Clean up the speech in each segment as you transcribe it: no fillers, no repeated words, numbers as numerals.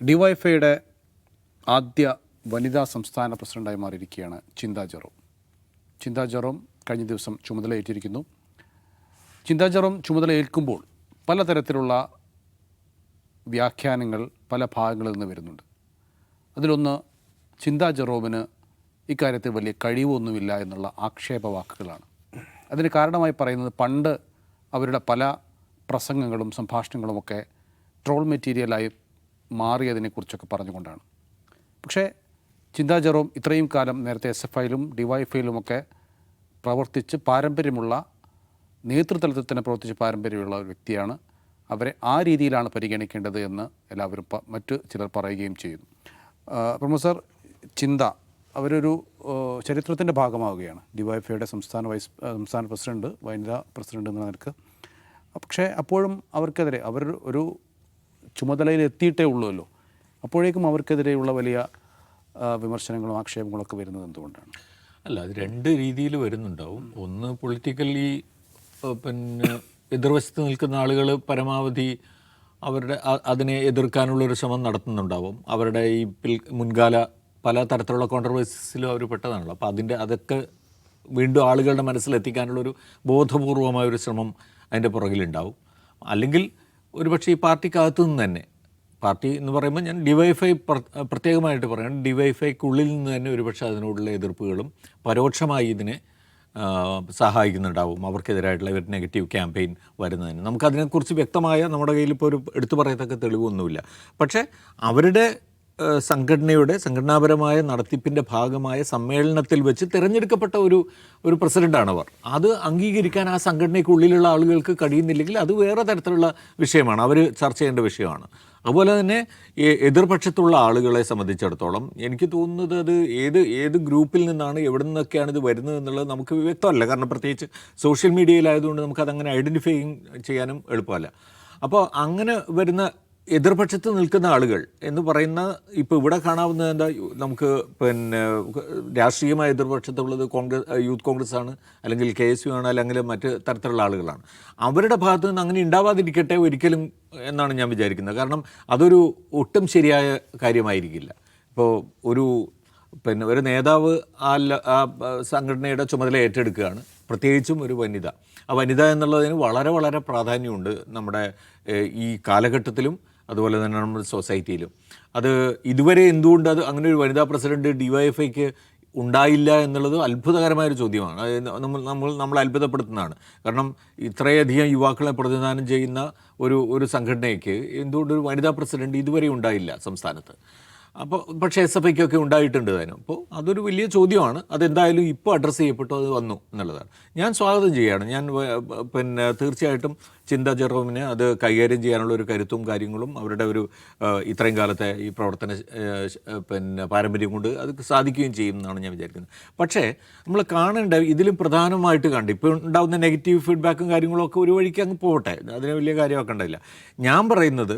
ഡിവൈഎഫ്ഐയുടെ ആദ്യ വനിതാ സംസ്ഥാന പ്രസിഡന്റായി മാറിയിരിക്കുകയാണ് ചിന്താ ജെറോം. ചിന്താ ജെറോം കഴിഞ്ഞ ദിവസം ചുമതലയേറ്റിരിക്കുന്നു. ചിന്താ ജെറോം ചുമതലയേൽക്കുമ്പോൾ പലതരത്തിലുള്ള വ്യാഖ്യാനങ്ങൾ പല ഭാഗങ്ങളിൽ നിന്ന് വരുന്നുണ്ട്. അതിലൊന്ന്, ചിന്താ ജെറോമിന് ഇക്കാര്യത്തിൽ വലിയ കഴിവൊന്നുമില്ല എന്നുള്ള ആക്ഷേപവാക്കുകളാണ്. അതിന് കാരണമായി പറയുന്നത് പണ്ട് അവരുടെ പല പ്രസംഗങ്ങളും സംഭാഷണങ്ങളുമൊക്കെ ട്രോൾ മെറ്റീരിയലായി മാറിയതിനെക്കുറിച്ചൊക്കെ പറഞ്ഞുകൊണ്ടാണ്. പക്ഷേ ചിന്താ ജെറോം ഇത്രയും കാലം നേരത്തെ SFIയിലും DYFIയിലുമൊക്കെ പ്രവർത്തിച്ച് പാരമ്പര്യമുള്ള, നേതൃതലത്തിൽ തന്നെ പ്രവർത്തിച്ച് പാരമ്പര്യമുള്ള ഒരു വ്യക്തിയാണ്. അവരെ ആ രീതിയിലാണ് പരിഗണിക്കേണ്ടത് എന്ന് എല്ലാവരും മറ്റു ചിലർ പറയുകയും ചെയ്യുന്നു. പ്രൊഫസർ, ചിന്ത അവരൊരു ചരിത്രത്തിൻ്റെ ഭാഗമാവുകയാണ്. DYFIയുടെ സംസ്ഥാന പ്രസിഡന്റ്, വനിതാ പ്രസിഡന്റ് എന്ന നിലക്ക്. പക്ഷേ അപ്പോഴും അവർക്കെതിരെ അവർ ഒരു ചുമതലയിൽ എത്തിയിട്ടേ ഉള്ളൂല്ലോ. അപ്പോഴേക്കും അവർക്കെതിരെയുള്ള വലിയ വിമർശനങ്ങളും ആക്ഷേപങ്ങളൊക്കെ വരുന്നത് എന്തുകൊണ്ടാണ്? അല്ല, അത് രണ്ട് രീതിയിൽ വരുന്നുണ്ടാവും. ഒന്ന്, പൊളിറ്റിക്കലി എതിർവശത്ത് നിൽക്കുന്ന ആളുകൾ പരമാവധി അവരുടെ അതിനെ എതിർക്കാനുള്ളൊരു ശ്രമം നടത്തുന്നുണ്ടാവും. അവരുടെ ഈ മുൻകാല പല തരത്തിലുള്ള കോൺട്രവേഴ്സീസിലും അവർ പെട്ടതാണല്ലോ. അപ്പോൾ അതൊക്കെ വീണ്ടും ആളുകളുടെ മനസ്സിലെത്തിക്കാനുള്ളൊരു ബോധപൂർവമായൊരു ശ്രമം അതിൻ്റെ പുറകിലുണ്ടാവും. അല്ലെങ്കിൽ ഒരുപക്ഷെ ഈ പാർട്ടിക്കകത്തു നിന്ന് തന്നെ, പാർട്ടി എന്ന് പറയുമ്പോൾ ഞാൻ DYFI പ്രത്യേകമായിട്ട് പറയുന്നത്, DYFIക്കുള്ളിൽ നിന്ന് തന്നെ ഒരുപക്ഷെ അതിനോടുള്ള എതിർപ്പുകളും പരോക്ഷമായി ഇതിനെ സഹായിക്കുന്നുണ്ടാവും. അവർക്കെതിരായിട്ടുള്ള ഒരു നെഗറ്റീവ് ക്യാമ്പയിൻ വരുന്നതിന് നമുക്കതിനെക്കുറിച്ച് വ്യക്തമായ നമ്മുടെ കയ്യിൽ ഇപ്പോൾ ഒരു എടുത്തു പറയത്തക്ക തെളിവൊന്നുമില്ല. പക്ഷേ അവരുടെ സംഘടനാപരമായ നടത്തിപ്പിൻ്റെ ഭാഗമായ സമ്മേളനത്തിൽ വെച്ച് തിരഞ്ഞെടുക്കപ്പെട്ട ഒരു പ്രസിഡൻ്റാണവർ. അത് അംഗീകരിക്കാൻ ആ സംഘടനയ്ക്കുള്ളിലുള്ള ആളുകൾക്ക് കഴിയുന്നില്ലെങ്കിൽ അത് വേറെ തരത്തിലുള്ള വിഷയമാണ്, അവർ ചർച്ച ചെയ്യേണ്ട വിഷയമാണ്. അതുപോലെ തന്നെ എതിർപക്ഷത്തുള്ള ആളുകളെ സംബന്ധിച്ചിടത്തോളം എനിക്ക് തോന്നുന്നത് അത് ഏത് ഗ്രൂപ്പിൽ നിന്നാണ്, എവിടെ നിന്നൊക്കെയാണ് ഇത് വരുന്നത് എന്നുള്ളത് നമുക്ക് വ്യക്തമല്ല. കാരണം പ്രത്യേകിച്ച് സോഷ്യൽ മീഡിയയിലായതുകൊണ്ട് നമുക്കതങ്ങനെ ഐഡൻറ്റിഫൈ ചെയ്യാനും എളുപ്പമല്ല. അപ്പോൾ അങ്ങനെ വരുന്ന എതിർപക്ഷത്ത് നിൽക്കുന്ന ആളുകൾ എന്ന് പറയുന്ന, ഇപ്പോൾ ഇവിടെ കാണാവുന്നത് എന്താ, നമുക്ക് രാഷ്ട്രീയമായ എതിർപക്ഷത്തുള്ളത് യൂത്ത് കോൺഗ്രസ് ആണ്, അല്ലെങ്കിൽ KSU ആണ്, അല്ലെങ്കിൽ മറ്റ് തരത്തിലുള്ള ആളുകളാണ്. അവരുടെ ഭാഗത്തു നിന്ന് അങ്ങനെ ഉണ്ടാവാതിരിക്കട്ടെ ഒരിക്കലും എന്നാണ് ഞാൻ വിചാരിക്കുന്നത്. കാരണം അതൊരു ഒട്ടും ശരിയായ കാര്യമായിരിക്കില്ല. ഇപ്പോൾ ഒരു നേതാവ് ആ സംഘടനയുടെ ചുമതല ഏറ്റെടുക്കുകയാണ്, പ്രത്യേകിച്ചും ഒരു വനിത. ആ വനിത എന്നുള്ളതിന് വളരെ വളരെ പ്രാധാന്യമുണ്ട് നമ്മുടെ ഈ കാലഘട്ടത്തിലും അതുപോലെ തന്നെ നമ്മുടെ സൊസൈറ്റിയിലും. അത് ഇതുവരെ എന്തുകൊണ്ട് അത് അങ്ങനെ ഒരു വനിതാ പ്രസിഡന്റ് DYFIക്ക് ഉണ്ടായില്ല എന്നുള്ളത് അത്ഭുതകരമായൊരു ചോദ്യമാണ്. നമ്മൾ അത്ഭുതപ്പെടുത്തുന്നതാണ്. കാരണം ഇത്രയധികം യുവാക്കളെ പ്രതിനിധാനം ചെയ്യുന്ന ഒരു സംഘടനയ്ക്ക് എന്തുകൊണ്ട് ഒരു വനിതാ പ്രസിഡന്റ് ഇതുവരെ ഉണ്ടായില്ല സംസ്ഥാനത്ത്? പക്ഷേ SFIക്കൊക്കെ ഉണ്ടായിട്ടുണ്ട് അതിനും. അപ്പോൾ അതൊരു വലിയ ചോദ്യമാണ്. അതെന്തായാലും ഇപ്പോൾ അഡ്രസ്സ് ചെയ്യപ്പെട്ടു, അത് വന്നു എന്നുള്ളതാണ്. ഞാൻ സ്വാഗതം ചെയ്യുകയാണ്. ഞാൻ തീർച്ചയായിട്ടും ചിന്താ ജെറോമിന് അത് കൈകാര്യം ചെയ്യാനുള്ള ഒരു കരുത്തും കാര്യങ്ങളും അവരുടെ ഇത്രയും കാലത്തെ ഈ പ്രവർത്തന പാരമ്പര്യം കൊണ്ട് അത് സാധിക്കുകയും ചെയ്യും എന്നാണ് ഞാൻ വിചാരിക്കുന്നത്. പക്ഷേ നമ്മൾ കാണേണ്ട ഇതിലും പ്രധാനമായിട്ട് ഇപ്പോൾ ഉണ്ടാകുന്ന നെഗറ്റീവ് ഫീഡ്ബാക്കും കാര്യങ്ങളും ഒക്കെ ഒരു വഴിക്ക് അങ്ങ് പോകട്ടെ, അതിനെ വലിയ കാര്യമാക്കേണ്ടതില്ല. ഞാൻ പറയുന്നത്,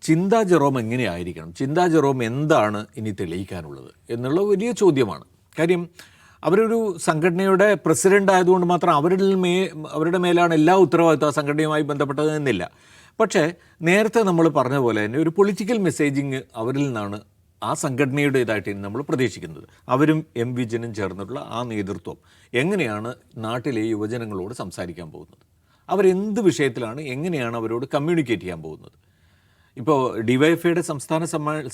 ചിന്താ ജെറോം എങ്ങനെയായിരിക്കണം, ചിന്താ ജെറോം എന്താണ് ഇനി തെളിയിക്കാനുള്ളത് എന്നുള്ള വലിയ ചോദ്യമാണ്. കാര്യം അവരൊരു സംഘടനയുടെ പ്രസിഡൻ്റ് ആയതുകൊണ്ട് മാത്രം അവരുടെ മേലാണ് എല്ലാ ഉത്തരവാദിത്വം സംഘടനയുമായി ബന്ധപ്പെട്ടത് എന്നില്ല. പക്ഷേ നേരത്തെ നമ്മൾ പറഞ്ഞ പോലെ തന്നെ ഒരു പൊളിറ്റിക്കൽ മെസ്സേജിങ് അവരിൽ നിന്നാണ് ആ സംഘടനയുടേതായിട്ട് നമ്മൾ പ്രതീക്ഷിക്കുന്നത്. അവരും വിജയനും ചേർന്നിട്ടുള്ള ആ നേതൃത്വം എങ്ങനെയാണ് നാട്ടിലെ യുവജനങ്ങളോട് സംസാരിക്കാൻ പോകുന്നത്, അവരെന്ത് വിഷയത്തിലാണ്, എങ്ങനെയാണ് അവരോട് കമ്മ്യൂണിക്കേറ്റ് ചെയ്യാൻ പോകുന്നത്? ഇപ്പോൾ DYFIയുടെ സംസ്ഥാന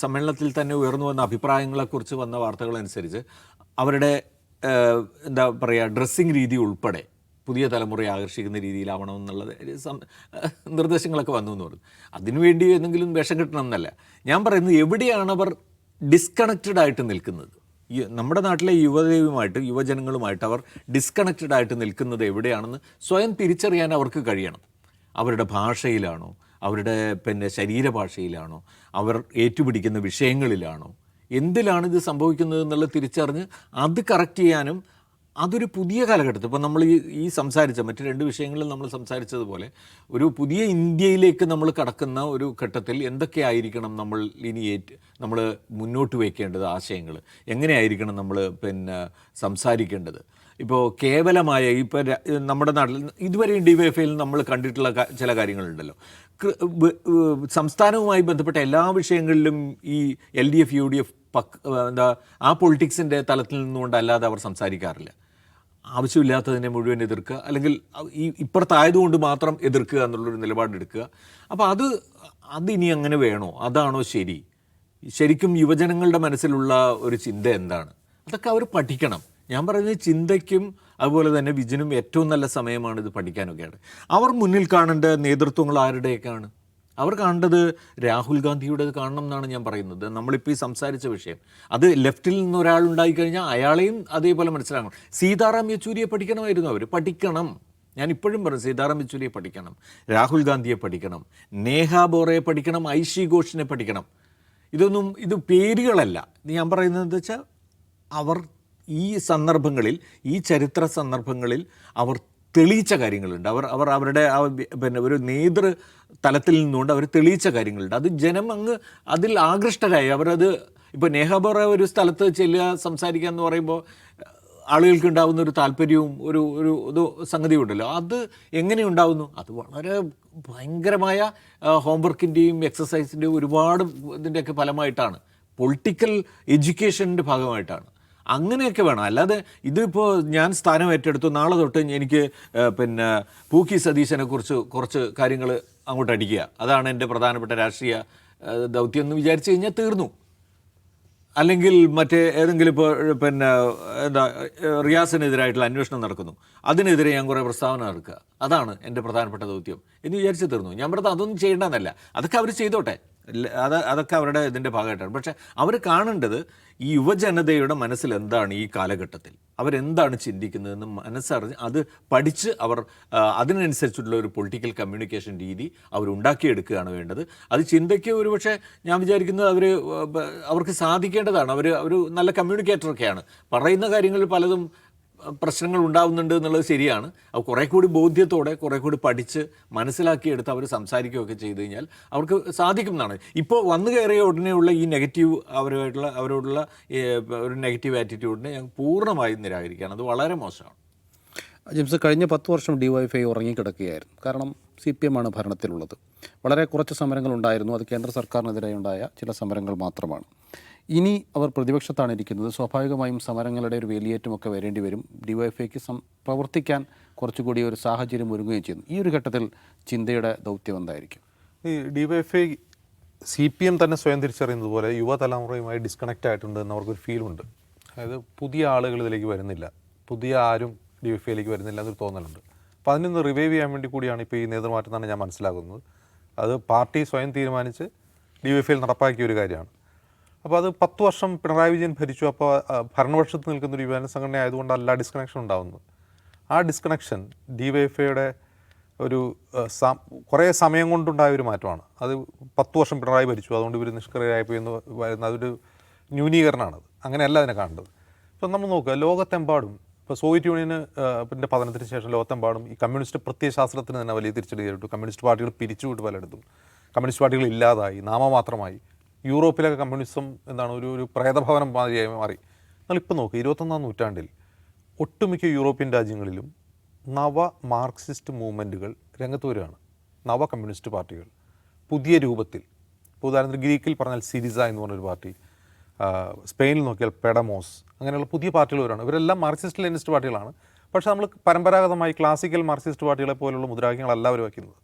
സമ്മേളനത്തിൽ തന്നെ ഉയർന്നു വന്ന അഭിപ്രായങ്ങളെക്കുറിച്ച് വന്ന വാർത്തകളനുസരിച്ച് അവരുടെ എന്താ പറയുക, ഡ്രസ്സിങ് രീതി ഉൾപ്പെടെ പുതിയ തലമുറയെ ആകർഷിക്കുന്ന രീതിയിലാവണമെന്നുള്ള നിർദ്ദേശങ്ങളൊക്കെ വന്നു എന്ന് പറഞ്ഞു. അതിനുവേണ്ടി എന്തെങ്കിലും വിഷം കിട്ടണം എന്നല്ല ഞാൻ പറയുന്നത്. എവിടെയാണ് അവർ ഡിസ്കണക്റ്റഡ് ആയിട്ട് നിൽക്കുന്നത്? നമ്മുടെ നാട്ടിലെ യുവജനങ്ങളുമായിട്ട് അവർ ഡിസ്കണക്റ്റഡ് ആയിട്ട് നിൽക്കുന്നത് എവിടെയാണെന്ന് സ്വയം തിരിച്ചറിയാൻ അവർക്ക് കഴിയണം. അവരുടെ ഭാഷയിലാണോ, അവരുടെ ശരീരഭാഷയിലാണോ, അവർ ഏറ്റുപിടിക്കുന്ന വിഷയങ്ങളിലാണോ, എന്തിലാണ് ഇത് സംഭവിക്കുന്നത് എന്നുള്ളത് തിരിച്ചറിഞ്ഞ് അത് കറക്റ്റ് ചെയ്യാനും, അതൊരു പുതിയ കാലഘട്ടത്തിൽ ഇപ്പോൾ നമ്മൾ ഈ സംസാരിച്ച മറ്റ് രണ്ട് വിഷയങ്ങളിൽ നമ്മൾ സംസാരിച്ചതുപോലെ ഒരു പുതിയ ഇന്ത്യയിലേക്ക് നമ്മൾ കടക്കുന്ന ഒരു ഘട്ടത്തിൽ എന്തൊക്കെയായിരിക്കണം നമ്മൾ മുന്നോട്ട് വയ്ക്കേണ്ടത്, ആശയങ്ങൾ എങ്ങനെയായിരിക്കണം നമ്മൾ സംസാരിക്കേണ്ടത്, ഇപ്പോൾ കേവലമായ ഇപ്പോൾ നമ്മുടെ നാട്ടിൽ ഇതുവരെയും DYFIയിൽ നമ്മൾ കണ്ടിട്ടുള്ള ചില കാര്യങ്ങളുണ്ടല്ലോ. സംസ്ഥാനവുമായി ബന്ധപ്പെട്ട എല്ലാ വിഷയങ്ങളിലും ഈ LDF UDF ആ പൊളിറ്റിക്സിൻ്റെ തലത്തിൽ നിന്നുകൊണ്ടല്ലാതെ അവർ സംസാരിക്കാറില്ല. ആവശ്യമില്ലാത്തതിനെ മുഴുവൻ എതിർക്കുക, അല്ലെങ്കിൽ ഇപ്പുറത്തായതുകൊണ്ട് മാത്രം എതിർക്കുക എന്നുള്ളൊരു നിലപാടെടുക്കുക. അപ്പോൾ അതിനി അങ്ങനെ വേണോ? അതാണോ ശരി? ശരിക്കും യുവജനങ്ങളുടെ മനസ്സിലുള്ള ഒരു ചിന്ത എന്താണ്? അതൊക്കെ അവർ പഠിക്കണം. ഞാൻ പറയുന്നത് ചിന്തയ്ക്കും അതുപോലെ തന്നെ വിജനും ഏറ്റവും നല്ല സമയമാണ് ഇത് പഠിക്കാനൊക്കെയാണ്. അവർ മുന്നിൽ കാണേണ്ട നേതൃത്വങ്ങൾ ആരുടെയൊക്കെയാണ്? അവർ കാണേണ്ടത് രാഹുൽ ഗാന്ധിയുടേത് കാണണം എന്നാണ് ഞാൻ പറയുന്നത്. നമ്മളിപ്പോൾ ഈ സംസാരിച്ച വിഷയം അത് ലെഫ്റ്റിൽ നിന്ന് ഒരാളുണ്ടായിക്കഴിഞ്ഞാൽ അയാളെയും അതേപോലെ മനസ്സിലാക്കണം. സീതാറാം യെച്ചൂരിയെ പഠിക്കണമായിരുന്നു. അവർ പഠിക്കണം. ഞാൻ ഇപ്പോഴും പറയും, സീതാറാം യെച്ചൂരിയെ പഠിക്കണം, രാഹുൽ ഗാന്ധിയെ പഠിക്കണം, നേഹ ബോറയെ പഠിക്കണം, ഐഷി ഘോഷിനെ പഠിക്കണം. ഇത് പേരുകളല്ല. ഞാൻ പറയുന്നത് എന്താ വെച്ചാൽ അവർ ഈ സന്ദർഭങ്ങളിൽ, ഈ ചരിത്ര സന്ദർഭങ്ങളിൽ അവർ തെളിയിച്ച കാര്യങ്ങളുണ്ട്. അവർ അവരുടെ ഒരു നേതൃ തലത്തിൽ നിന്നുകൊണ്ട് അവർ തെളിയിച്ച കാര്യങ്ങളുണ്ട്. അത് ജനം അതിൽ ആകൃഷ്ടരായി. അവരത് ഇപ്പോൾ നേഹ ബോറ ഒരു സ്ഥലത്ത് ചെല്ലുക, സംസാരിക്കുക എന്ന് പറയുമ്പോൾ ആളുകൾക്ക് ഉണ്ടാകുന്ന ഒരു താല്പര്യവും ഒരു സംഗതിയും ഉണ്ടല്ലോ. അത് എങ്ങനെ ഉണ്ടാകുന്നു? അത് വളരെ ഭയങ്കരമായ ഹോംവർക്കിൻ്റെയും എക്സസൈസിൻ്റെയും ഒരുപാട് ഇതിൻ്റെയൊക്കെ ഫലമായിട്ടാണ്. പൊളിറ്റിക്കൽ എഡ്യൂക്കേഷൻ്റെ ഭാഗമായിട്ടാണ്. അങ്ങനെയൊക്കെ വേണം. അല്ലാതെ ഇതിപ്പോൾ ഞാൻ സ്ഥാനം ഏറ്റെടുത്തു, നാളെ തൊട്ട് എനിക്ക് പൂക്കി സതീശനെ കുറിച്ച് കുറച്ച് കാര്യങ്ങൾ അങ്ങോട്ട് അടിക്കുക, അതാണ് എൻ്റെ പ്രധാനപ്പെട്ട രാഷ്ട്രീയ ദൗത്യം എന്ന് വിചാരിച്ചു കഴിഞ്ഞാൽ തീർന്നു. അല്ലെങ്കിൽ മറ്റേ ഏതെങ്കിലും ഇപ്പോൾ റിയാസിനെതിരായിട്ടുള്ള അന്വേഷണം നടക്കുന്നു, അതിനെതിരെ ഞാൻ കുറേ പ്രസ്താവന നടക്കുക, അതാണ് എൻ്റെ പ്രധാനപ്പെട്ട ദൗത്യം എന്ന് വിചാരിച്ച് തീർന്നു. ഞാൻ പറഞ്ഞത് അതൊന്നും ചെയ്യേണ്ടതെന്നല്ല, അതൊക്കെ അവർ ചെയ്തോട്ടെ, അതൊക്കെ അവരുടെ ഇതിൻ്റെ ഭാഗമായിട്ടാണ്. പക്ഷേ അവർ കാണേണ്ടത് ഈ യുവജനതയുടെ മനസ്സിൽ എന്താണ് ഈ കാലഘട്ടത്തിൽ, അവരെന്താണ് ചിന്തിക്കുന്നതെന്ന് മനസ്സറിഞ്ഞ് അത് പഠിച്ച് അവർ അതിനനുസരിച്ചുള്ള ഒരു പൊളിറ്റിക്കൽ കമ്മ്യൂണിക്കേഷൻ രീതി അവരുണ്ടാക്കിയെടുക്കുകയാണ് വേണ്ടത്. അത് ചിന്തയ്ക്ക് ഒരുപക്ഷെ ഞാൻ വിചാരിക്കുന്നത് അവർക്ക് സാധിക്കേണ്ടതാണ്. അവർ നല്ല കമ്മ്യൂണിക്കേറ്ററൊക്കെയാണ്. പറയുന്ന കാര്യങ്ങളിൽ പലതും പ്രശ്നങ്ങൾ ഉണ്ടാവുന്നുണ്ട് എന്നുള്ളത് ശരിയാണ്. അത് കുറേ കൂടി ബോധ്യത്തോടെ കുറേ കൂടി പഠിച്ച് മനസ്സിലാക്കിയെടുത്ത് അവർ സംസാരിക്കുകയൊക്കെ ചെയ്തു കഴിഞ്ഞാൽ അവർക്ക് സാധിക്കും എന്നാണ്. ഇപ്പോൾ വന്നു കയറിയ ഉടനെയുള്ള ഈ നെഗറ്റീവ് അവരോടുള്ള ഒരു നെഗറ്റീവ് ആറ്റിറ്റ്യൂഡിനെ ഞാൻ പൂർണ്ണമായും നിരാകരിക്കുകയാണ്. അത് വളരെ മോശമാണ്. ജെയിംസ്, കഴിഞ്ഞ 10 വർഷം DYFI ഉറങ്ങിക്കിടക്കുകയായിരുന്നു. കാരണം CPM ആണ് ഭരണത്തിലുള്ളത്. വളരെ കുറച്ച് സമരങ്ങളുണ്ടായിരുന്നു. അത് കേന്ദ്ര സർക്കാരിനെതിരെ ഉണ്ടായ ചില സമരങ്ങൾ മാത്രമാണ്. ഇനി അവർ പ്രതിപക്ഷത്താണ് ഇരിക്കുന്നത്. സ്വാഭാവികമായും സമരങ്ങളുടെ ഒരു വേലിയേറ്റമൊക്കെ വരേണ്ടി വരും. DYFIക്ക് പ്രവർത്തിക്കാൻ കുറച്ചുകൂടി ഒരു സാഹചര്യം ഒരുങ്ങുകയും ചെയ്യുന്നു. ഈ ഒരു ഘട്ടത്തിൽ ചിന്തയുടെ ദൗത്യം എന്തായിരിക്കും? ഈ DYFI CPM തന്നെ സ്വയം തിരിച്ചറിയുന്നത് പോലെ യുവതലമുറയുമായി ഡിസ്കണക്റ്റ് ആയിട്ടുണ്ട് എന്ന് അവർക്കൊരു ഫീലുണ്ട്. അതായത് പുതിയ ആളുകൾ ഇതിലേക്ക് വരുന്നില്ല, പുതിയ ആരും DYFIയിലേക്ക് വരുന്നില്ല എന്നൊരു തോന്നലുണ്ട്. അപ്പോൾ അതിനൊന്ന് റിവൈവ് ചെയ്യാൻ വേണ്ടി കൂടിയാണ് ഇപ്പോൾ ഈ നേതൃമാറ്റം എന്നാണ് ഞാൻ മനസ്സിലാക്കുന്നത്. അത് പാർട്ടി സ്വയം തീരുമാനിച്ച് DYFIയിൽ നടപ്പാക്കിയ ഒരു കാര്യമാണ്. അപ്പോൾ അത് 10 വർഷം പിണറായി വിജയൻ ഭരിച്ചു. അപ്പോൾ ഭരണപക്ഷത്ത് നിൽക്കുന്നൊരു യുവജന സംഘടന ആയതുകൊണ്ടല്ല ഡിസ്കണക്ഷൻ ഉണ്ടാകുന്നത്. ആ ഡിസ്കണക്ഷൻ DYFIയുടെ ഒരു കുറേ സമയം കൊണ്ടുണ്ടായ ഒരു മാറ്റമാണ്. അത് 10 വർഷം പിണറായി ഭരിച്ചു, അതുകൊണ്ട് ഇവർ നിഷ്ക്രിയരായിപ്പോയി എന്ന് വരുന്ന അതൊരു ന്യൂനീകരണമാണത്. അങ്ങനെയല്ല അതിനെ കാണേണ്ടത്. ഇപ്പം നമ്മൾ നോക്കുക, ലോകത്തെമ്പാടും ഇപ്പോൾ സോവിയറ്റ് യൂണിയന് പിന്നെ പതനത്തിന് ശേഷം ലോകത്തെമ്പാടും ഈ കമ്മ്യൂണിസ്റ്റ് പ്രത്യയശാസ്ത്രത്തിന് തന്നെ വലിയ തിരിച്ചടി നേരിട്ടു. കമ്മ്യൂണിസ്റ്റ് പാർട്ടികൾ പിരിച്ചുവിട്ട് പലയിടത്തും കമ്മ്യൂണിസ്റ്റ് പാർട്ടികൾ ഇല്ലാതായി, നാമമാത്രമായി. യൂറോപ്പിലൊക്കെ കമ്മ്യൂണിസം എന്താണ് ഒരു പ്രേതഭവനം മാതിരിയായി മാറി. എന്നാലിപ്പോൾ നോക്കുക, 21-ാം നൂറ്റാണ്ടിൽ ഒട്ടുമിക്ക യൂറോപ്യൻ രാജ്യങ്ങളിലും നവ മാർക്സിസ്റ്റ് മൂവ്മെൻറ്റുകൾ രംഗത്ത് വരികയാണ്. നവ കമ്മ്യൂണിസ്റ്റ് പാർട്ടികൾ പുതിയ രൂപത്തിൽ. ഇപ്പോൾ ഉദാഹരണത്തിന് ഗ്രീക്കിൽ പറഞ്ഞാൽ സിരിസ എന്ന് പറഞ്ഞൊരു പാർട്ടി, സ്പെയിനിൽ നോക്കിയാൽ പെഡമോസ്, അങ്ങനെയുള്ള പുതിയ പാർട്ടികൾ വരികയാണ്. ഇവരെല്ലാം മാർക്സിസ്റ്റ് ലെനിസ്റ്റ് പാർട്ടികളാണ്. പക്ഷേ നമ്മൾ പരമ്പരാഗതമായി ക്ലാസിക്കൽ മാർക്സിസ്റ്റ് പാർട്ടികളെ പോലുള്ള മുദ്രാവാക്യങ്ങളല്ല അവർ വയ്ക്കുന്നത്.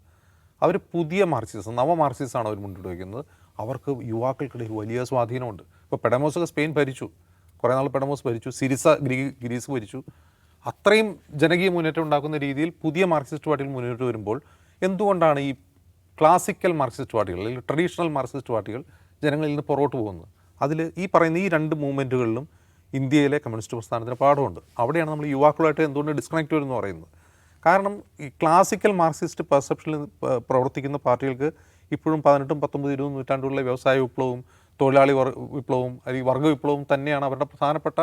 അവർ പുതിയ മാർക്സിസം, നവ മാർക്സിസമാണ് അവർ മുന്നോട്ട് വയ്ക്കുന്നത്. അവർക്ക് യുവാക്കൾക്കിടയിൽ വലിയ സ്വാധീനമുണ്ട്. ഇപ്പോൾ പെഡമോസൊക്കെ സ്പെയിൻ ഭരിച്ചു, കുറേ നാൾ പെഡമോസ് ഭരിച്ചു, സിരിസ ഗ്രീസ് ഭരിച്ചു. അത്രയും ജനകീയ മുന്നേറ്റം ഉണ്ടാക്കുന്ന രീതിയിൽ പുതിയ മാർക്സിസ്റ്റ് പാർട്ടികൾ മുന്നോട്ട് വരുമ്പോൾ എന്തുകൊണ്ടാണ് ഈ ക്ലാസിക്കൽ മാർക്സിസ്റ്റ് പാർട്ടികൾ അല്ലെങ്കിൽ ട്രഡീഷണൽ മാർക്സിസ്റ്റ് പാർട്ടികൾ ജനങ്ങളിൽ നിന്ന് പുറകോട്ട് പോകുന്നത്? അതിൽ ഈ പറയുന്ന ഈ രണ്ട് മൂവ്മെൻറ്റുകളിലും ഇന്ത്യയിലെ കമ്മ്യൂണിസ്റ്റ് പ്രസ്ഥാനത്തിന് പാഠമുണ്ട്. അവിടെയാണ് നമ്മൾ യുവാക്കളുമായിട്ട് എന്തുകൊണ്ട് ഡിസ്കണക്റ്റ് വരുമെന്ന് പറയുന്നത്. കാരണം ഈ ക്ലാസിക്കൽ മാർക്സിസ്റ്റ് പെർസെപ്ഷനിൽ പ്രവർത്തിക്കുന്ന പാർട്ടികൾക്ക് ഇപ്പോഴും 18, 19, 20 നൂറ്റാണ്ടുകളിലെ വ്യവസായ വിപ്ലവവും തൊഴിലാളി വിപ്ലവവും അല്ലെങ്കിൽ വർഗ്ഗ വിപ്ലവവും തന്നെയാണ് അവരുടെ പ്രധാനപ്പെട്ട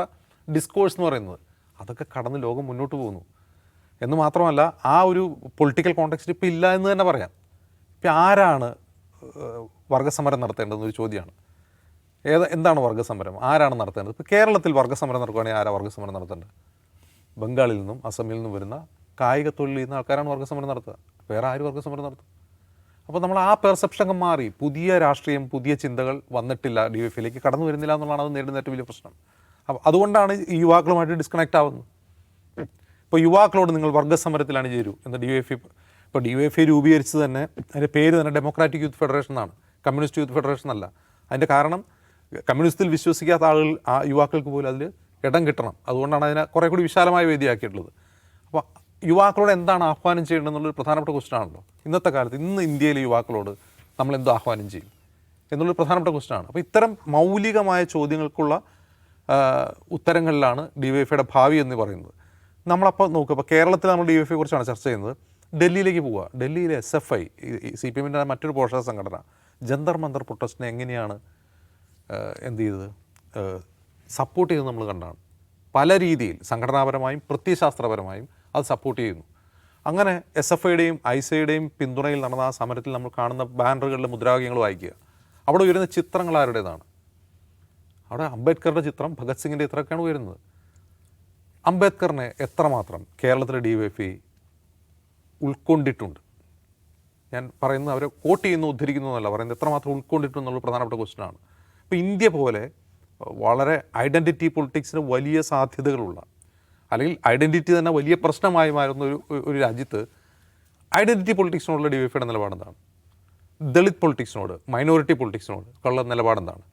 ഡിസ്കോഴ്സ് എന്ന് പറയുന്നത്. അതൊക്കെ കടന്ന് ലോകം മുന്നോട്ട് പോകുന്നു എന്ന് മാത്രമല്ല, ആ ഒരു പൊളിറ്റിക്കൽ കോണ്ടെക്സ്റ്റ് ഇപ്പോൾ ഇല്ല എന്ന് തന്നെ പറയാം. ഇപ്പം ആരാണ് വർഗ്ഗസമരം നടത്തേണ്ടതെന്നൊരു ചോദ്യമാണ്. എന്താണ് വർഗ്ഗസമരം, ആരാണ് നടത്തേണ്ടത്? ഇപ്പോൾ കേരളത്തിൽ വർഗ്ഗസമരം നടക്കുകയാണെങ്കിൽ ആരാണ് വർഗ്ഗസമരം നടത്തേണ്ടത്? ബംഗാളിൽ നിന്നും അസമിൽ നിന്നും വരുന്ന കായിക തൊഴിൽ ചെയ്യുന്ന ആൾക്കാരാണ് വർഗ്ഗസമരം നടത്തുക. വേറെ ആര് വർഗ്ഗസമരം നടത്തും? അപ്പോൾ നമ്മൾ ആ പെർസെപ്ഷൻ മാറി, പുതിയ രാഷ്ട്രീയം, പുതിയ ചിന്തകൾ വന്നിട്ടില്ല, DYFയിലേക്ക് കടന്നു വരുന്നില്ല എന്നുള്ളതാണ് അത് നേരിടുന്ന ഏറ്റവും വലിയ പ്രശ്നം. അപ്പോൾ അതുകൊണ്ടാണ് ഈ യുവാക്കളുമായിട്ട് ഡിസ്കണക്റ്റ് ആവുന്നത്. ഇപ്പോൾ യുവാക്കളോട് നിങ്ങൾ വർഗ്ഗസമരത്തിലാണ് ചേരൂ എന്ന് ഇപ്പോൾ DYFI രൂപീകരിച്ചത് തന്നെ, അതിൻ്റെ പേര് തന്നെ ഡെമോക്രാറ്റിക് യൂത്ത് ഫെഡറേഷൻ എന്നാണ്, കമ്മ്യൂണിസ്റ്റ് യൂത്ത് ഫെഡറേഷൻ അല്ല. അതിൻ്റെ കാരണം കമ്മ്യൂണിസ്റ്റിൽ വിശ്വസിക്കാത്ത ആളുകൾ, ആ യുവാക്കൾക്ക് പോലും അതിൽ ഇടം കിട്ടണം. അതുകൊണ്ടാണ് അതിനെ കുറേ കൂടി വിശാലമായ വേദിയാക്കിയിട്ടുള്ളത്. അപ്പോൾ യുവാക്കളോട് എന്താണ് ആഹ്വാനം ചെയ്യേണ്ടതെന്നുള്ളൊരു പ്രധാനപ്പെട്ട ക്വസ്റ്റൻ ആണല്ലോ ഇന്നത്തെ കാലത്ത്. ഇന്ന് ഇന്ത്യയിലെ യുവാക്കളോട് നമ്മൾ എന്തോ ആഹ്വാനം ചെയ്യും എന്നുള്ളൊരു പ്രധാനപ്പെട്ട ക്വസ്റ്റനാണ്. അപ്പോൾ ഇത്തരം മൗലികമായ ചോദ്യങ്ങൾക്കുള്ള ഉത്തരങ്ങളിലാണ് DYFIയുടെ ഭാവി എന്ന് പറയുന്നത്. നമ്മളപ്പോൾ നോക്കുക, ഇപ്പോൾ കേരളത്തിൽ നമ്മൾ DYFIയെ കുറിച്ചാണ് ചർച്ച ചെയ്യുന്നത്. ഡൽഹിയിലേക്ക് പോവുക. ഡൽഹിയിലെ SFI, CPMൻ്റെ മറ്റൊരു പോഷക സംഘടന, ജന്തർ മന്തർ പ്രൊട്ടസ്റ്റിനെ എങ്ങനെയാണ് എന്ത് ചെയ്തത്, സപ്പോർട്ട് ചെയ്തത് നമ്മൾ കണ്ടാണ്. പല രീതിയിൽ സംഘടനാപരമായും പ്രത്യയശാസ്ത്രപരമായും അത് സപ്പോർട്ട് ചെയ്യുന്നു. അങ്ങനെ SFIയുടെയും ISAയുടെയും പിന്തുണയിൽ നടന്ന ആ സമരത്തിൽ നമ്മൾ കാണുന്ന ബാനറുകളിലെ മുദ്രാവാക്യങ്ങൾ വായിക്കുക. അവിടെ ഉയരുന്ന ചിത്രങ്ങൾ ആരുടേതാണ്? അവിടെ അംബേദ്കറുടെ ചിത്രം, ഭഗത് സിംഗിൻ്റെ ചിത്രമൊക്കെയാണ് ഉയരുന്നത്. അംബേദ്കറിനെ എത്രമാത്രം കേരളത്തിലെ DYFI ഉൾക്കൊണ്ടിട്ടുണ്ട്? ഞാൻ പറയുന്നത് അവരെ കോട്ട് ചെയ്യുന്നു, ഉദ്ധരിക്കുന്നു എന്നല്ല പറയുന്നത്, എത്രമാത്രം ഉൾക്കൊണ്ടിട്ടുണ്ടെന്നുള്ള പ്രധാനപ്പെട്ട ക്വസ്റ്റനാണ്. ഇപ്പോൾ ഇന്ത്യ പോലെ വളരെ ഐഡൻറ്റിറ്റി പൊളിറ്റിക്സിന് വലിയ സാധ്യതകളുള്ള, അല്ലെങ്കിൽ ഐഡൻറ്റിറ്റി തന്നെ വലിയ പ്രശ്നമായി മാറുന്ന ഒരു രാജ്യത്ത് ഐഡൻറ്റിറ്റി പൊളിറ്റിക്സിനോടുള്ള DYFIയുടെ നിലപാടെന്താണ്? ദളിത് പൊളിറ്റിക്സിനോട്, മൈനോറിറ്റി പൊളിറ്റിക്സിനോട് ഉള്ള നിലപാടെന്താണ്?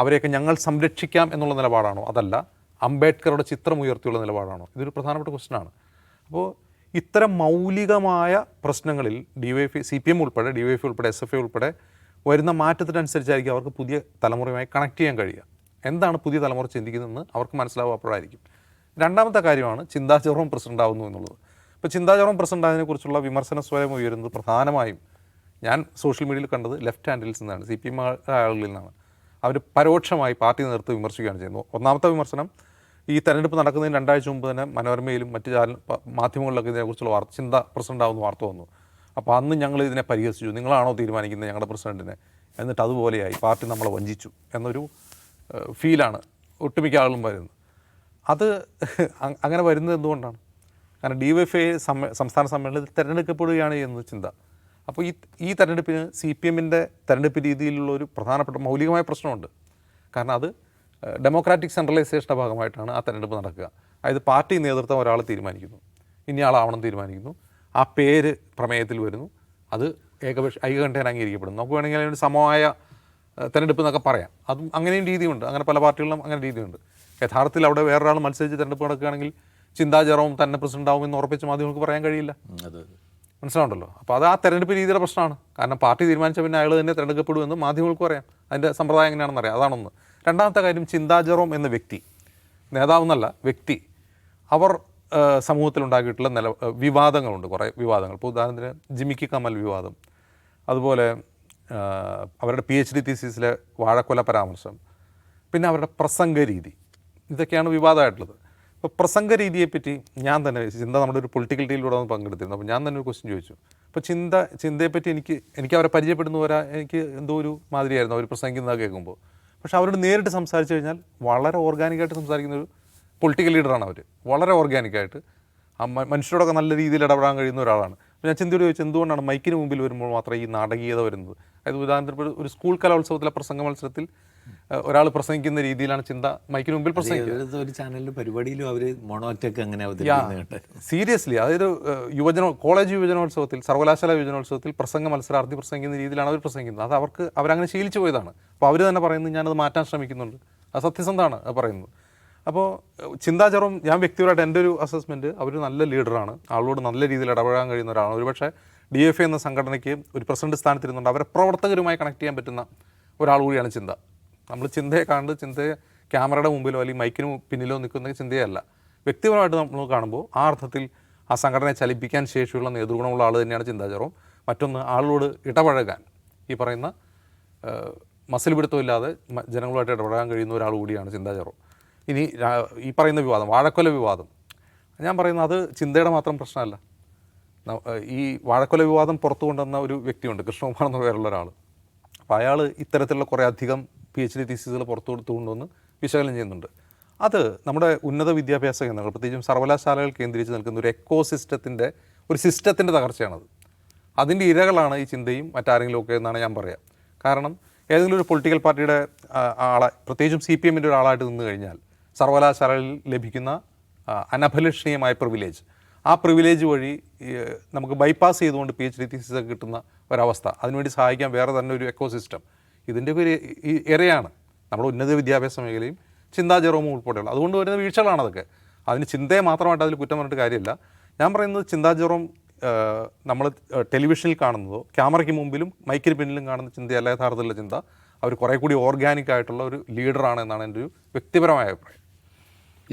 അവരെയൊക്കെ ഞങ്ങൾ സംരക്ഷിക്കാം എന്നുള്ള നിലപാടാണോ? അതല്ല അംബേദ്കറുടെ ചിത്രം ഉയർത്തിയുള്ള നിലപാടാണോ? ഇതൊരു പ്രധാനപ്പെട്ട ക്വസ്റ്റനാണ്. അപ്പോൾ ഇത്തരം മൗലികമായ പ്രശ്നങ്ങളിൽ DYFI, CPM ഉൾപ്പെടെ, DYFI ഉൾപ്പെടെ, SFI ഉൾപ്പെടെ വരുന്ന മാറ്റത്തിനനുസരിച്ചായിരിക്കും അവർക്ക് പുതിയ തലമുറയുമായി കണക്ട് ചെയ്യാൻ കഴിയുക. എന്താണ് പുതിയ തലമുറ ചിന്തിക്കുന്നതെന്ന് അവർക്ക് മനസ്സിലാവുക അപ്പോഴായിരിക്കും. രണ്ടാമത്തെ കാര്യമാണ് ചിന്താ ജെറോം പ്രസിഡൻ്റ് ആവുന്നു എന്നുള്ളത്. ഇപ്പോൾ ചിന്താ ജെറോം പ്രസിഡൻ്റ് ആയതിനെക്കുറിച്ചുള്ള വിമർശന സ്വയം ഉയരുന്നത് പ്രധാനമായും ഞാൻ സോഷ്യൽ മീഡിയയിൽ കണ്ടത് ലെഫ്റ്റ് ഹാൻഡിൽ നിന്നാണ്, CPM ആളുകളിൽ നിന്നാണ്. അവർ പരോക്ഷമായി പാർട്ടി നേതൃത്വം വിമർശിക്കുകയാണ് ചെയ്യുന്നത്. ഒന്നാമത്തെ വിമർശനം, ഈ തെരഞ്ഞെടുപ്പ് നടക്കുന്നതിന് 2 ആഴ്ച മുമ്പ് തന്നെ മനോരമയിലും മറ്റ് മാധ്യമങ്ങളിലൊക്കെ ഇതിനെക്കുറിച്ചുള്ള ചിന്ത പ്രസിഡൻ്റ് ആവുന്ന വാർത്ത വന്നു. അപ്പോൾ അന്ന് ഞങ്ങൾ ഇതിനെ പരിഹസിച്ചു, നിങ്ങളാണോ തീരുമാനിക്കുന്നത് ഞങ്ങളുടെ പ്രസിഡൻറ്റിനെ, എന്നിട്ട് അതുപോലെയായി, പാർട്ടി നമ്മളെ വഞ്ചിച്ചു എന്നൊരു ഫീലാണ് ഒട്ടുമിക്ക ആളുകളും വരുന്നത്. അത് അങ്ങനെ വരുന്നത് എന്തുകൊണ്ടാണ്? കാരണം DYFI സംസ്ഥാന സമ്മേളനത്തിൽ തിരഞ്ഞെടുക്കപ്പെടുകയാണ് ചെയ്യുന്നത് ചിന്ത. അപ്പോൾ ഈ തെരഞ്ഞെടുപ്പിന് CPMൻ്റെ തെരഞ്ഞെടുപ്പ് രീതിയിലുള്ള ഒരു പ്രധാനപ്പെട്ട മൗലികമായ പ്രശ്നമുണ്ട്. കാരണം അത് ഡെമോക്രാറ്റിക് സെൻട്രലൈസേഷൻ്റെ ഭാഗമായിട്ടാണ് ആ തെരഞ്ഞെടുപ്പ് നടക്കുക. അതായത് പാർട്ടി നേതൃത്വം ഒരാൾ തീരുമാനിക്കുന്നു, ഇനിയാളാവണം തീരുമാനിക്കുന്നു, ആ പേര് പ്രമേയത്തിൽ വരുന്നു, അത് ഐകകണ്ഠേന അംഗീകരിക്കപ്പെടുന്നു. നമുക്ക് വേണമെങ്കിൽ അതിന് സമമായ തെരഞ്ഞെടുപ്പ് എന്നൊക്കെ പറയാം. അതും അങ്ങനെയും രീതിയുണ്ട്, അങ്ങനെ പല പാർട്ടികളിലും അങ്ങനെ രീതിയുണ്ട്. യഥാർത്ഥത്തിൽ അവിടെ വേറൊരാൾ മത്സരിച്ച് തെരഞ്ഞെടുപ്പ് നടക്കുകയാണെങ്കിൽ ചിന്താ ജെറോം തന്നെ പ്രസിഡൻ്റ് ആവുമെന്ന് ഉറപ്പിച്ച് മാധ്യമങ്ങൾക്ക് പറയാൻ കഴിയില്ല. മനസ്സിലാവുണ്ടല്ലോ. അപ്പോൾ അത് ആ തെരഞ്ഞെടുപ്പ് രീതിയുടെ പ്രശ്നമാണ്. കാരണം പാർട്ടി തീരുമാനിച്ച പിന്നെ അയാൾ തന്നെ തിരഞ്ഞെടുക്കപ്പെടുമെന്ന് മാധ്യമങ്ങൾക്ക് പറയാം. അതിൻ്റെ സമ്പ്രദായം എങ്ങനെയാണെന്ന് അറിയാം. അതാണൊന്ന്. രണ്ടാമത്തെ കാര്യം, ചിന്താ ജെറോം എന്ന വ്യക്തി, നേതാവെന്നല്ല വ്യക്തി, അവർ സമൂഹത്തിലുണ്ടാക്കിയിട്ടുള്ള വിവാദങ്ങളുണ്ട്, കുറേ വിവാദങ്ങൾ. ഇപ്പോൾ ഉദാഹരണത്തിന് ജിമിക്കി കമൽ വിവാദം, അതുപോലെ അവരുടെ PhD തീസിസിലെ വാഴക്കൊല പരാമർശം, പിന്നെ അവരുടെ പ്രസംഗ രീതി, ഇതൊക്കെയാണ് വിവാദമായിട്ടുള്ളത്. അപ്പോൾ പ്രസംഗ രീതിയെപ്പറ്റി ഞാൻ തന്നെ, ചിന്ത നമ്മുടെ ഒരു പൊളിറ്റിക്കൽ ഡീലിലൂടെ ഒന്ന് പങ്കെടുത്തിരുന്നു. അപ്പോൾ ഞാൻ തന്നെ ഒരു ക്വസ്റ്റ്യൻ ചോദിച്ചു. അപ്പോൾ ചിന്തയെപ്പറ്റി എനിക്ക് അവരെ പരിചയപ്പെടുന്നവരാ, എനിക്ക് എന്തോ ഒരു മാതിരിയായിരുന്നു അവർ പ്രസംഗിക്കുന്നത് കേൾക്കുമ്പോൾ. പക്ഷെ അവരോട് നേരിട്ട് സംസാരിച്ചു കഴിഞ്ഞാൽ വളരെ ഓർഗാനിക്കായിട്ട് സംസാരിക്കുന്ന ഒരു പൊളിറ്റിക്കൽ ലീഡറാണ് അവർ. വളരെ ഓർഗാനിക്കായിട്ട് മനുഷ്യരോടൊക്കെ നല്ല രീതിയിൽ ഇടപെടാൻ കഴിയുന്ന ഒരാളാണ്. അപ്പോൾ ഞാൻ ചിന്തയോട് ചോദിച്ചു, എന്തുകൊണ്ടാണ് മൈക്കിന് മുമ്പിൽ വരുമ്പോൾ മാത്രം ഈ നാടകീയത വരുന്നത്? അതായത് ഉദാഹരണത്തിന് ഒരു സ്കൂൾ കലോത്സവത്തിലെ പ്രസംഗ മത്സരത്തിൽ ഒരാൾ പ്രസംഗിക്കുന്ന രീതിയിലാണ് ചിന്ത മൈക്കിന് മുമ്പിൽ പ്രസംഗിക്കുന്നത്. ഒരു ചാനലിൻ്റെ പരിപാടിയിലും അവർ മോണോറ്റൊക്കെ അങ്ങനെ സീരിയസ്ലി, അതായത് കോളേജ് യുവജനോത്സവത്തിൽ, സർവകലാശാല യുവജനോത്സവത്തിൽ പ്രസംഗ മത്സരാർത്ഥി പ്രസംഗിക്കുന്ന രീതിയിലാണ് അവർ പ്രസംഗിക്കുന്നത്. അത് അവരങ്ങനെ ശീലിച്ചു പോയതാണ്. അപ്പോൾ അവർ തന്നെ പറയുന്നത് ഞാനത് മാറ്റാൻ ശ്രമിക്കുന്നുണ്ട്. അത് സത്യസന്ധമാണ് പറയുന്നത്. അപ്പോൾ ചിന്താ ജെറോം, ഞാൻ വ്യക്തിപരമായിട്ട് എൻ്റെ ഒരു അസസ്മെൻറ്റ്, അവർ നല്ല ലീഡറാണ്, ആളോട് നല്ല രീതിയിൽ ഇടപെടാൻ കഴിയുന്ന ഒരാളാണ്. ഒരുപക്ഷെ DYFI എന്ന സംഘടനയ്ക്ക് ഒരു പ്രസിഡന്റ് സ്ഥാനത്തിരുന്നുണ്ട് അവരെ പ്രവർത്തകരുമായി കണക്ട് ചെയ്യാൻ പറ്റുന്ന ഒരാൾ കൂടിയാണ് ചിന്ത. നമ്മൾ ചിന്തയെ കാണുന്നത് ചിന്തയെ ക്യാമറയുടെ മുമ്പിലോ അല്ലെങ്കിൽ മൈക്കിന് പിന്നിലോ നിൽക്കുന്ന ചിന്തയല്ല. വ്യക്തിപരമായിട്ട് നമ്മൾ കാണുമ്പോൾ ആ അർത്ഥത്തിൽ ആ സംഘടനയെ ചലിപ്പിക്കാൻ ശേഷിയുള്ള നേതൃഗുണമുള്ള ആൾ തന്നെയാണ് ചിന്താ ജെറോം. മറ്റൊന്ന്, ആളോട് ഇടപഴകാൻ, ഈ പറയുന്ന മസിൽ പിടുത്തമില്ലാതെ ജനങ്ങളുമായിട്ട് ഇടപെടാൻ കഴിയുന്ന ഒരാൾ കൂടിയാണ് ചിന്താ ജെറോം. ഇനി ഈ പറയുന്ന വിവാദം, വാഴക്കൊല വിവാദം, ഞാൻ പറയുന്നത് അത് ചിന്തയുടെ മാത്രം പ്രശ്നമല്ല. ഈ വാഴക്കൊല വിവാദം പുറത്തു കൊണ്ടുവന്ന ഒരു വ്യക്തിയുണ്ട്, കൃഷ്ണകുമാർ എന്ന പേരുള്ള ഒരാൾ. അപ്പോൾ അയാൾ ഇത്തരത്തിലുള്ള കുറേ അധികം PhD തീസിസുകൾ പുറത്തു കൊണ്ടുവന്ന് വിശകലനം ചെയ്യുന്നുണ്ട്. അത് നമ്മുടെ ഉന്നത വിദ്യാഭ്യാസ കേന്ദ്രങ്ങൾ, പ്രത്യേകിച്ചും സർവകലാശാലകൾ കേന്ദ്രീകരിച്ച് നിൽക്കുന്ന ഒരു എക്കോ സിസ്റ്റത്തിൻ്റെ ഒരു സിസ്റ്റത്തിൻ്റെ തകർച്ചയാണത്. അതിൻ്റെ ഇരകളാണ് ഈ ചിന്തയും മറ്റാരെങ്കിലും ഒക്കെ എന്നാണ് ഞാൻ പറയുക. കാരണം ഏതെങ്കിലും ഒരു പൊളിറ്റിക്കൽ പാർട്ടിയുടെ ആളെ, പ്രത്യേകിച്ചും CPM-ൻ്റെ ഒരാളായിട്ട് നിന്ന് കഴിഞ്ഞാൽ സർവകലാശാലകളിൽ ലഭിക്കുന്ന അനഭിലഷണീയമായ പ്രിവിലേജ്, ആ പ്രിവിലേജ് വഴി നമുക്ക് ബൈപ്പാസ് ചെയ്തുകൊണ്ട് PhD തീസിസ് ഒക്കെ കിട്ടുന്ന ഒരവസ്ഥ, അതിനുവേണ്ടി സഹായിക്കാൻ വേറെ തന്നെ ഒരു എക്കോ സിസ്റ്റം, ഇതിൻ്റെ ഒരു ഇരയാണ് നമ്മുടെ ഉന്നത വിദ്യാഭ്യാസ മേഖലയും ചിന്താ ജെറോമും ഉൾപ്പെടെയുള്ള. അതുകൊണ്ട് വരുന്ന വീഴ്ചകളാണ് അതൊക്കെ. അതിന് ചിന്തയെ മാത്രമായിട്ട് അതിൽ കുറ്റം പറഞ്ഞിട്ട് കാര്യമില്ല. ഞാൻ പറയുന്നത് ചിന്താ ജെറോം നമ്മൾ ടെലിവിഷനിൽ കാണുന്നതോ ക്യാമറയ്ക്ക് മുമ്പിലും മൈക്കിന് പിന്നിലും കാണുന്ന ചിന്തയല്ല യഥാർത്ഥത്തിലുള്ള ചിന്ത. അവർ കുറേ കൂടി ഓർഗാനിക് ആയിട്ടുള്ള ഒരു ലീഡറാണ് എന്നാണ് എൻ്റെ ഒരു വ്യക്തിപരമായ അഭിപ്രായം.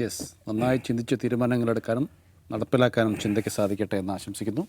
യെസ്, നന്നായി ചിന്തിച്ച് തീരുമാനങ്ങളെടുക്കാനും നടപ്പിലാക്കാനും ചിന്തയ്ക്ക് സാധിക്കട്ടെ എന്ന് ആശംസിക്കുന്നു.